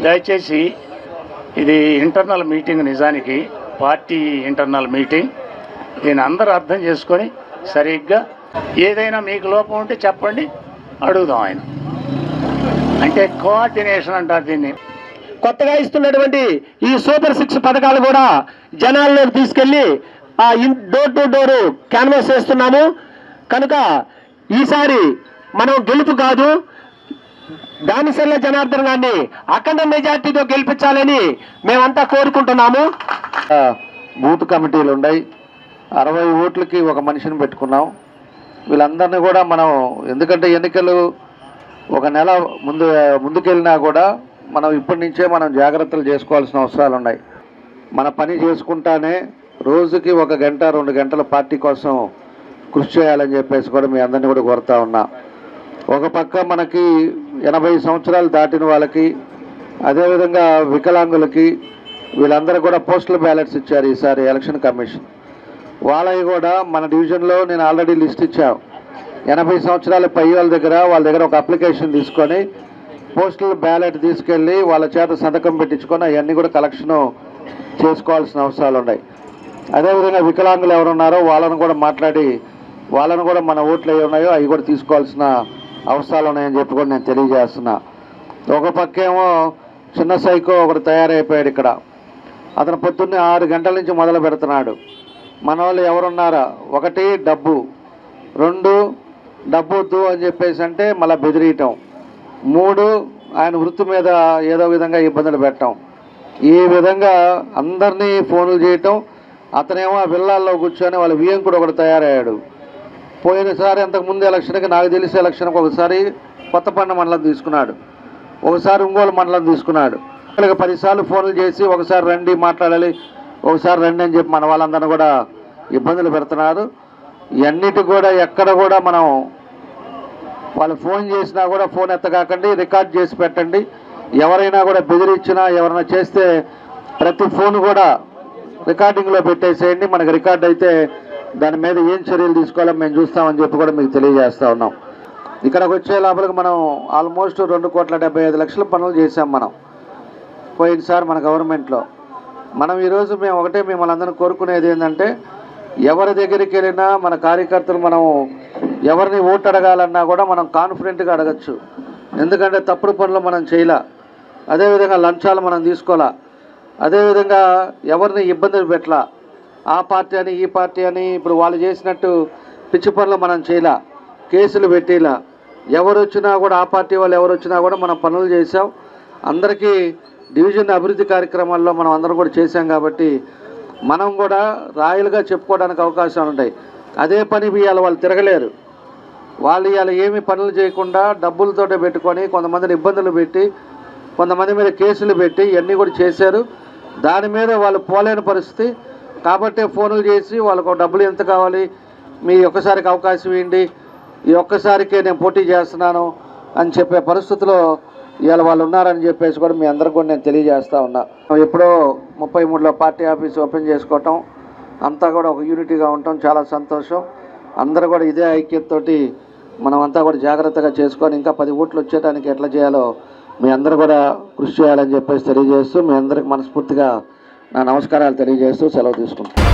దయచేసి ఇది internal meeting, నిజానికి పార్టీ ఇంటర్నల్ మీటింగ్. దీన్ని అందరూ అర్థం చేసుకొని సరిగ్గా ఏదైనా మీకు లోపం ఉంటే చెప్పండి, అడుగుదాం. ఆయన అంటే కోఆర్డినేషన్ అంటారు దీన్ని. కొత్తగా ఇస్తున్నటువంటి ఈ సూపర్ 6 పథకాలు కూడా జనాల్లోకి తీసుకెళ్లి డోర్ టు డోర్ క్యాన్వాస్ చేస్తున్నాము. కనుక ఈసారి మనం గెలుపు కాదు, దానిసల్ల జనార్దన్ గారిని అఖండ మెజార్టీతో గెలిపించాలని మేమంతా కోరుకుంటున్నాము. బూత్ కమిటీలు ఉన్నాయి, 60 ఓట్లకి ఒక మనిషిని పెట్టుకున్నాం. వీళ్ళందరినీ కూడా మనం, ఎందుకంటే ఎన్నికలు ఒక నెల ముందుకెళ్ళినా కూడా మనం ఇప్పటి నుంచే మనం జాగ్రత్తలు చేసుకోవాల్సిన అవసరాలు ఉన్నాయి. మన పని చేసుకుంటానే రోజుకి 1 గంట 2 గంటల పార్టీ కోసం కృషి చేయాలని చెప్పేసి కూడా మీ అందరినీ కూడా కోరుతా ఉన్నా. ఒక పక్క మనకి 80 సంవత్సరాలు దాటిన వాళ్ళకి, అదేవిధంగా వికలాంగులకి, వీళ్ళందరూ కూడా పోస్టల్ బ్యాలెట్స్ ఇచ్చారు ఈసారి ఎలక్షన్ కమిషన్. వాళ్ళవి కూడా మన డివిజన్లో నేను ఆల్రెడీ లిస్ట్ ఇచ్చాను. 80 సంవత్సరాల పై వాళ్ళ దగ్గర ఒక అప్లికేషన్ తీసుకొని పోస్టల్ బ్యాలెట్ తీసుకెళ్ళి వాళ్ళ చేత సంతకం పెట్టించుకొని అవన్నీ కూడా కలెక్షన్ చేసుకోవాల్సిన అవసరాలు ఉన్నాయి. అదేవిధంగా వికలాంగులు ఎవరున్నారో వాళ్ళను కూడా మాట్లాడి వాళ్ళను కూడా మన ఓట్లు అవి ఉన్నాయో అవి కూడా తీసుకోవాల్సిన అవసరాలు ఉన్నాయని చెప్పి కూడా నేను తెలియజేస్తున్నా. ఒక పక్కేమో చిన్న సైకో ఒకటి తయారైపోయాడు ఇక్కడ. అతను పొద్దున్నే 6 గంటల నుంచి మొదలు పెడుతున్నాడు. మన వాళ్ళు ఎవరున్నారా, 1 డబ్బు, 2 డబ్బు వద్దు అని చెప్పేసి అంటే మళ్ళీ బెదిరియటం, 3 ఆయన వృత్తి మీద ఏదో విధంగా ఇబ్బందులు పెట్టడం, ఈ విధంగా అందరినీ ఫోన్లు చేయటం. అతనేమో ఆ విల్లాల్లో కూర్చొని వాళ్ళ వియంకుడు ఒకటి తయారయ్యాడు. పోయినసారి అంతకుముందు ఎలక్షన్కి, నాకు తెలిసి ఎలక్షన్కి ఒకసారి కొత్తపండ మండలం తీసుకున్నాడు, ఒకసారి ఒంగోలు మండలం తీసుకున్నాడు. 10 సార్లు ఫోన్లు చేసి ఒకసారి రండి మాట్లాడాలి, ఒకసారి రండి అని చెప్పి మన వాళ్ళందరినీ కూడా ఇబ్బందులు పెడుతున్నారు. ఇవన్నిటి కూడా ఎక్కడ కూడా మనం వాళ్ళు ఫోన్ చేసినా కూడా ఫోన్ ఎత్తకాకండి, రికార్డ్ చేసి పెట్టండి. ఎవరైనా కూడా బెదిరించినా ఎవరైనా చేస్తే ప్రతి ఫోన్ కూడా రికార్డింగ్లో పెట్టేసేయండి. మనకు రికార్డ్ అయితే దాని మీద ఏం చర్యలు తీసుకోవాలో మేము చూస్తామని చెప్పి కూడా మీకు తెలియజేస్తూ ఉన్నాం. ఇక్కడికి వచ్చే లోపలికి మనం ఆల్మోస్ట్ 2,75,00,000 పనులు చేసాం మనం పోయినసారి మన గవర్నమెంట్లో. మనం ఈరోజు మేము ఒకటే మిమ్మల్ని అందరం కోరుకునేది ఏంటంటే, ఎవరి దగ్గరికి వెళ్ళినా మన కార్యకర్తలు మనం ఎవరిని ఓటు అడగాలన్నా కూడా మనం కాన్ఫిడెంట్గా అడగచ్చు. ఎందుకంటే తప్పుడు పనులు మనం చేయలే, అదేవిధంగా లంచాలు మనం తీసుకోవాలా, అదేవిధంగా ఎవరిని ఇబ్బందులు పెట్టలా. ఆ పార్టీ అని ఈ పార్టీ అని ఇప్పుడు వాళ్ళు చేసినట్టు పిచ్చి పనులు మనం చేయలే, కేసులు పెట్టేలా. ఎవరు వచ్చినా కూడా ఆ పార్టీ వాళ్ళు ఎవరు వచ్చినా కూడా మనం పనులు చేసాం. అందరికీ డివిజన్ అభివృద్ధి కార్యక్రమాల్లో మనం అందరం కూడా చేశాం కాబట్టి మనం కూడా రాయలుగా చెప్పుకోవడానికి అవకాశాలు ఉంటాయి. అదే పని ఇవాళ వాళ్ళు తిరగలేరు. వాళ్ళు ఇవాళ ఏమి పనులు చేయకుండా డబ్బులతోటే పెట్టుకొని కొంతమందిని ఇబ్బందులు పెట్టి కొంతమంది మీద కేసులు పెట్టి ఇవన్నీ కూడా చేశారు. దాని మీద వాళ్ళు పోలేని పరిస్థితి కాబట్టి ఫోన్లు చేసి వాళ్ళకు డబ్బులు ఎంత కావాలి, మీ ఒక్కసారికి అవకాశం ఇవ్వండి, ఈ ఒక్కసారికే నేను పోటీ చేస్తున్నాను అని చెప్పే పరిస్థితిలో ఇవాళ వాళ్ళు ఉన్నారని చెప్పేసి కూడా మీ అందరికి కూడా నేను తెలియజేస్తూ ఉన్నా. ఎప్పుడో 33లో పార్టీ ఆఫీస్ ఓపెన్ చేసుకోవటం, అంతా కూడా ఒక యూనిటీగా ఉండటం చాలా సంతోషం. అందరూ కూడా ఇదే ఐక్యతతోటి మనం అంతా కూడా జాగ్రత్తగా చేసుకొని ఇంకా 10 ఓట్లు వచ్చేటానికి ఎట్లా చేయాలో మీ అందరూ కూడా కృషి చేయాలని చెప్పేసి తెలియజేస్తూ మీ అందరికి మనస్ఫూర్తిగా నా నమస్కారాలు తెలియజేస్తూ సెలవు తీసుకుంటాను.